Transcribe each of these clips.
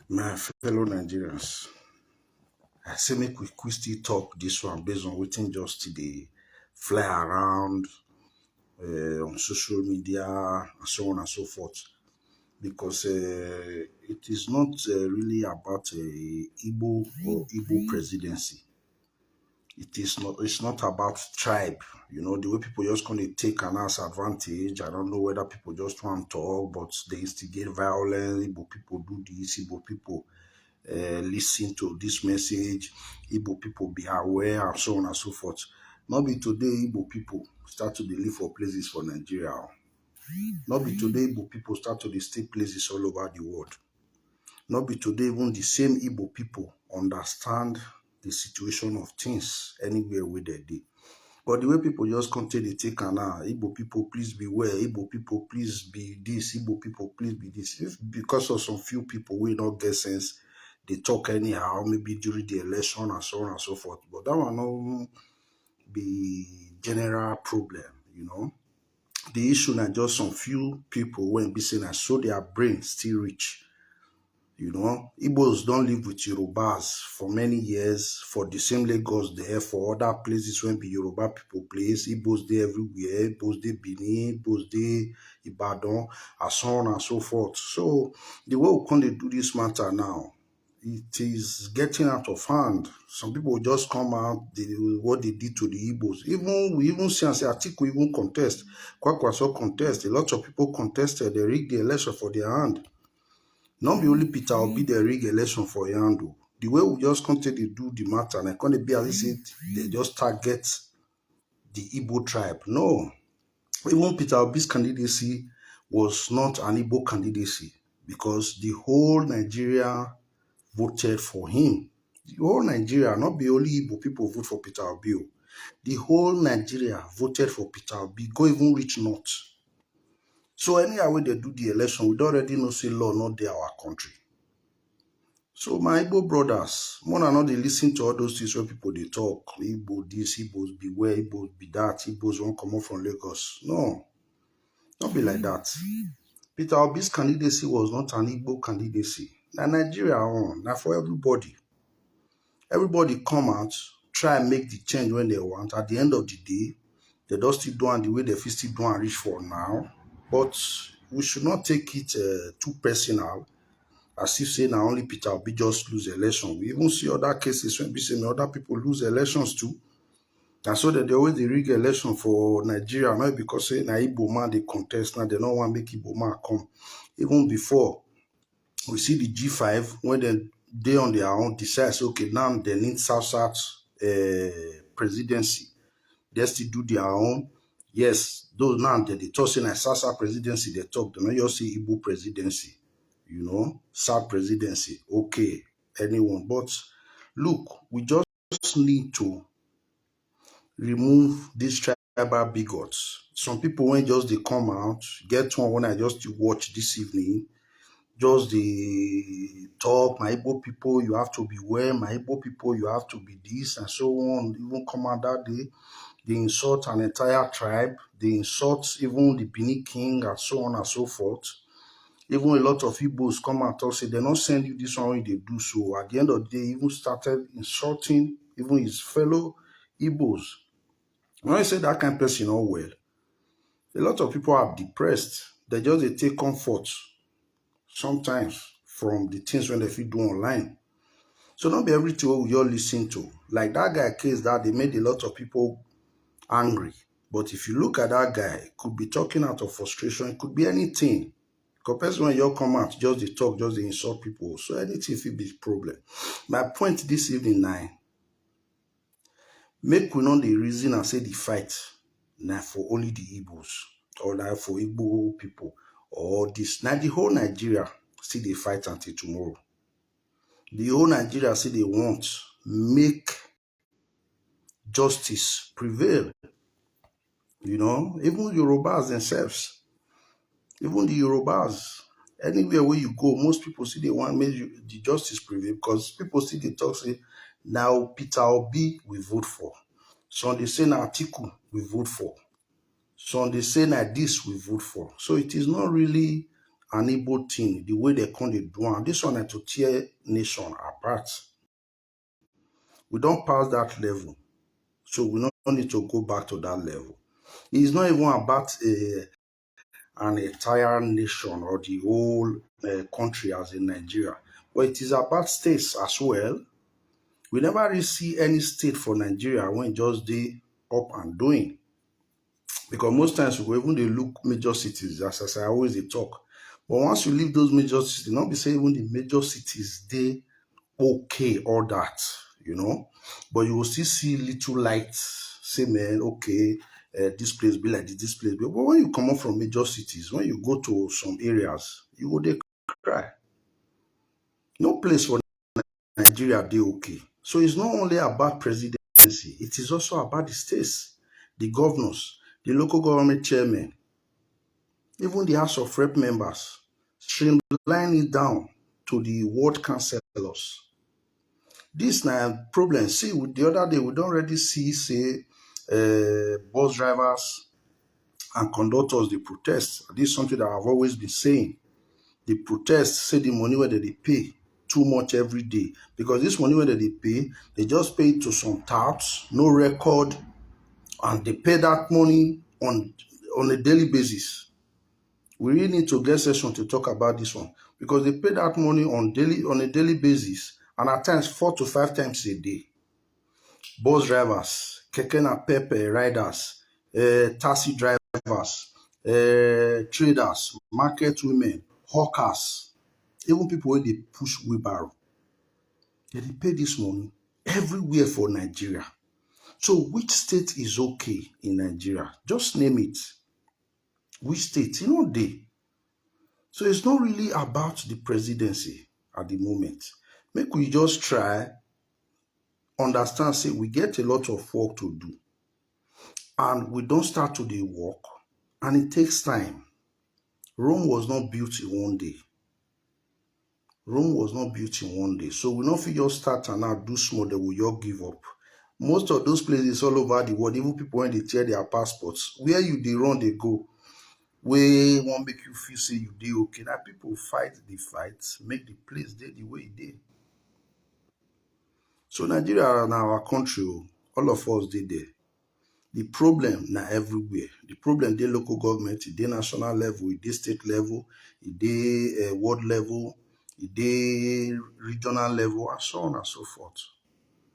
My fellow Nigerians, I say make we quick still talk this one based on wetin just today fly around on social media and so on and so forth. Because it is not really about Igbo or Igbo presidency. It is not. It's not about tribe. You know the way people just going to take an ass advantage. I don't know whether people just want to talk, but they instigate violence. Igbo people do this. Igbo people listen to this message. Igbo people be aware and so on and so forth. Not be today Igbo people start to dey live for places for Nigeria. Not be today Igbo people start to dey stay places all over the world. Not be today even the same Igbo people understand the situation of things anywhere where they dey. But the way people just continue to take an Igbo people please beware, Igbo people please be this, Igbo people please be this. If because of some few people we not get sense, they talk anyhow, maybe during the election and so on and so forth. But that will not be general problem. The issue na just some few people when be saying I saw their brain still rich. Igbos don't live with Yorubas for many years, for the same Lagos there, for other places when be Yoruba people place. Igbos there everywhere, Igbos there Benin, Igbos there Ibadan, and so on and so forth. So the way we can do this matter now, it is getting out of hand. Some people just come out what they did to the Igbos. We even see and say Atiku even contest, Kwakwaso contest. A lot of people contested. They rigged the election for their hand. Not be only Peter Obi the rig election for Yando. The way we just continue to do the matter, and I can't be as if they just target the Igbo tribe. No. Even Peter Obi's candidacy was not an Igbo candidacy because the whole Nigeria voted for him. The whole Nigeria, not be only Igbo people vote for Peter Obi. The whole Nigeria voted for Peter Obi. Go even reach north. So anyhow when they do the election, we don't already know say law not there our country. So my Igbo brothers, more than not they listen to all those things where people they talk. Igbo this, Igbos beware, Igbos be that, Igbos won't come up from Lagos. No, not be like that. Peter Obi's candidacy was not an Igbo candidacy. Now Nigeria on, now for everybody. Everybody come out, try and make the change when they want. At the end of the day, they don't still do the way they feel still do and reach for now. But we should not take it too personal, as if say now only Peter Obi just lose election. We even see other cases when we say other people lose elections too. And so that they always rig election for Nigeria, not because say na Igbo man they contest now, they don't want to make Igbo man come. Even before, we see the G5 when they on their own decide, okay, now they need South presidency. They still do their own. Yes, those now they talk saying South presidency, they talk, they not just say Igbo presidency. South presidency, okay, anyone. But look, we just need to remove these tribal bigots. Some people when just they come out, get one when I just watch this evening, just the talk, my Igbo people, you have to beware, my Igbo people, you have to be this and so on. Even come out that day, they insult an entire tribe, they insult even the Benin king and so on and so forth. Even a lot of Igbos come and talk, say they not send you this one when they do so. At the end of the day, even started insulting even his fellow Igbos. When I say that kind of person not well, a lot of people are depressed. They just they take comfort sometimes from the things when they feel do online. So not be everything we all listen to. Like that guy case that they made a lot of people angry. But if you look at that guy, it could be talking out of frustration, it could be anything. Because when you come out, just they talk, just they insult people. So anything will be a problem. My point this evening now, make we know the reason and say the fight now for only the Igbos or now for Igbo people or this. Now the whole Nigeria see they fight until tomorrow. The whole Nigeria see they want make justice prevail. Even Yorubas themselves, even the Yorubas, anywhere where you go, most people see they want make the justice prevail because people see they talk say now Peter Obi we vote for. Some they say now Atiku we vote for. Some they say now this we vote for. So it is not really an Igbo thing, the way they come dey do am. This one na to tear nation apart. We don't pass that level, so we don't need to go back to that level. It's not even about an entire nation or the whole country as in Nigeria, but it is about states as well. We never really see any state for Nigeria when just dey up and doing. Because most times we go even dey look major cities, as I always dey talk. But once you leave those major cities, not be say even the major cities dey okay, all that, you know. But you will still see little lights, say, man, okay, this place be like this place. But when you come up from major cities, when you go to some areas, you go dey cry. No place for Nigeria dey okay. So it's not only about presidency, it is also about the states, the governors, the local government chairmen, even the House of Rep members, streamline it down to the ward councillors. This na problem. See, with the other day, we don't already see, say, bus drivers and conductors, they protest. This is something that I've always been saying. They protest, say the money where they pay too much every day. Because this money where they pay, they just pay it to some touts, no record, and they pay that money on a daily basis. We really need to get session to talk about this one, because they pay that money on a daily basis, and at times 4 to 5 times a day. Bus drivers, keke napep riders, taxi drivers, traders, market women, hawkers, even people wey dey push wheelbarrow. They dey pay this money everywhere for Nigeria. So which state is okay in Nigeria? Just name it. Which state? You know dey. So it's not really about the presidency at the moment. Make we just try understand, say we get a lot of work to do, and we don't start to dey work, and it takes time. Rome was not built in one day. Rome was not built in one day. So we no fit just start and now do small, then we just give up. Most of those places all over the world, even people when they tear their passports, where you dey run, they go. Wey wan make you feel say you dey okay. Now people fight the fight, make the place dey the way e dey. So Nigeria na our country, all of us dey there. The problem na everywhere. The problem dey local government, e dey national level, e dey state level, e dey world level, e dey regional level, and so on and so forth.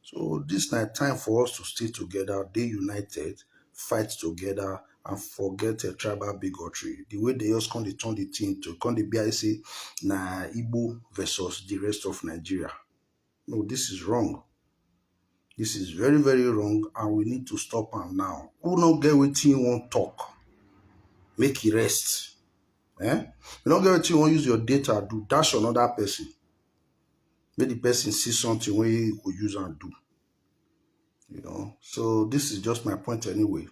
So this na time for us to stay together, dey united, fight together, and forget tribal bigotry. The way they just come dey turn the thing to come dey be like say na Igbo versus the rest of Nigeria. No, this is wrong. This is very, very wrong, and we need to stop am now. Who no get wetin you wan talk, make e rest. You no get wetin you wan use your data do, dash another person. Make the person see something wey you go use am do. You know, so this is just my point anyway.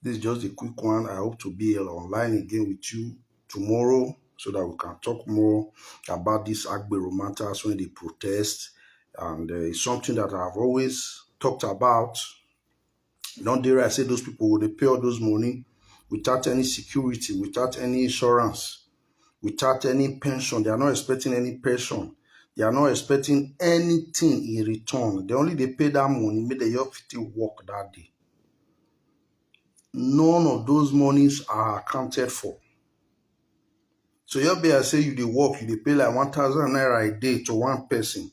This is just a quick one. I hope to be online again with you tomorrow so that we can talk more about this Agbero matters when they protest. And it's something that I've always talked about. Don't dare I say those people will pay all those money without any security, without any insurance, without any pension. They are not expecting any pension. They are not expecting anything in return. They pay that money, make the young people work that day. None of those monies are accounted for. So I say you dey work, you dey pay like 1,000 naira a day to one person.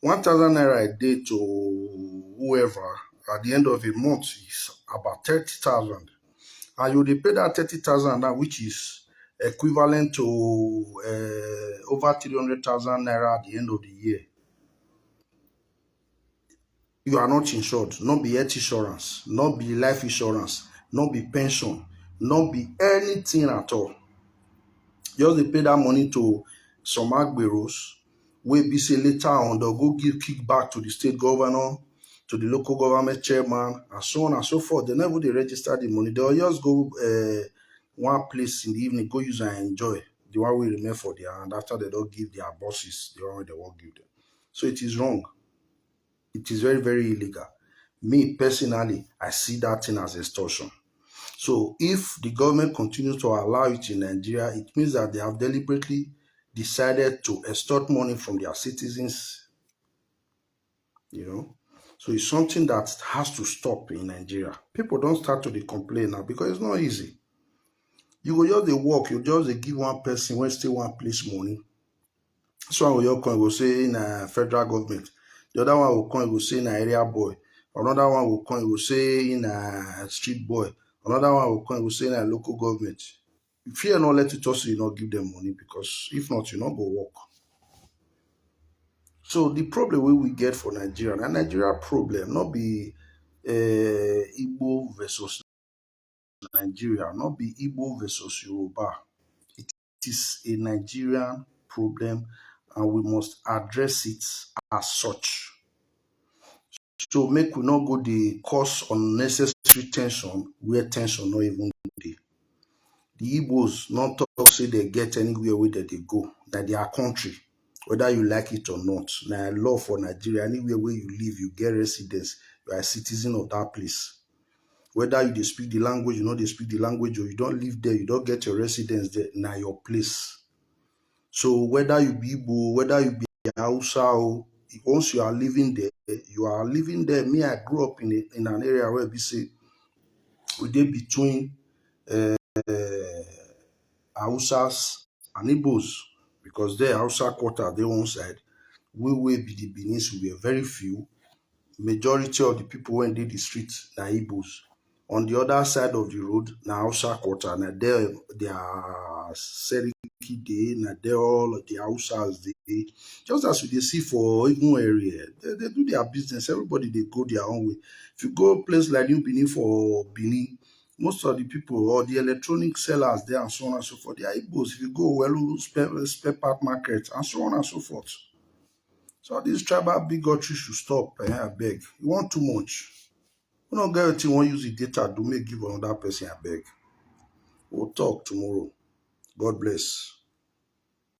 1,000 naira a day to whoever at the end of a month is about 30,000. And you dey pay that 30,000 now, which is equivalent to over 300,000 naira at the end of the year. You are not insured, not be health insurance, not be life insurance, not be pension, not be anything at all. Just dey pay that money to some agberos, wey be say later on they'll go give kickback to the state governor, to the local government chairman, and so on and so forth. They never they register the money. They'll just go one place in the evening, go use and enjoy the one we remain for their hand after they don't give their bosses the one they won't give them. So it is wrong. It is very, very illegal. Me personally, I see that thing as extortion. So if the government continues to allow it in Nigeria, it means that they have deliberately decided to extort money from their citizens, you know. So it's something that has to stop in Nigeria. People don't start to dey complain now because it's not easy. You go just dey work, you just dey give one person wey stay one place money. This one will just come, go say na federal government. The other one will come, go say na area boy. Another one will come, go say na street boy. Another one will come, go say na local government. Fear not let it also you not give them money because if not, you not go work. So the problem we get for Nigeria, and Nigeria problem, not be Igbo versus Nigeria, not be Igbo versus Yoruba. It is a Nigerian problem and we must address it as such. So make we not go the cause unnecessary tension where tension not even dey. The Igbos not talk say they get anywhere where they go, that their country, whether you like it or not. Now law for Nigeria, anywhere where you live, you get residence, you are a citizen of that place. Whether you dey speak the language, you know they speak the language, or you don't live there, you don't get your residence there, now your place. So whether you be Igbo, whether you be Hausa, once you are living there, you are living there. Me, I grew up in an area where we say we dey between Hausas and Igbos because there Hausa quarter dey one side. We be the Benin, we were very few. Majority of the people wey dey the street na Igbos. On the other side of the road, na Hausa quarter, na there their Seriki dey, na there all of the Hausas dey. Just as we dey see for Igbo area, they do their business. Everybody they go their own way. If you go place like New Benin for Benin, most of the people or the electronic sellers there and so on and so forth, they are Igbos. If you go well spare part market and so on and so forth. So this tribal bigotry should stop. I beg. You want too much. You don't get it, you want use the data to make give another person, I beg. We'll talk tomorrow. God bless.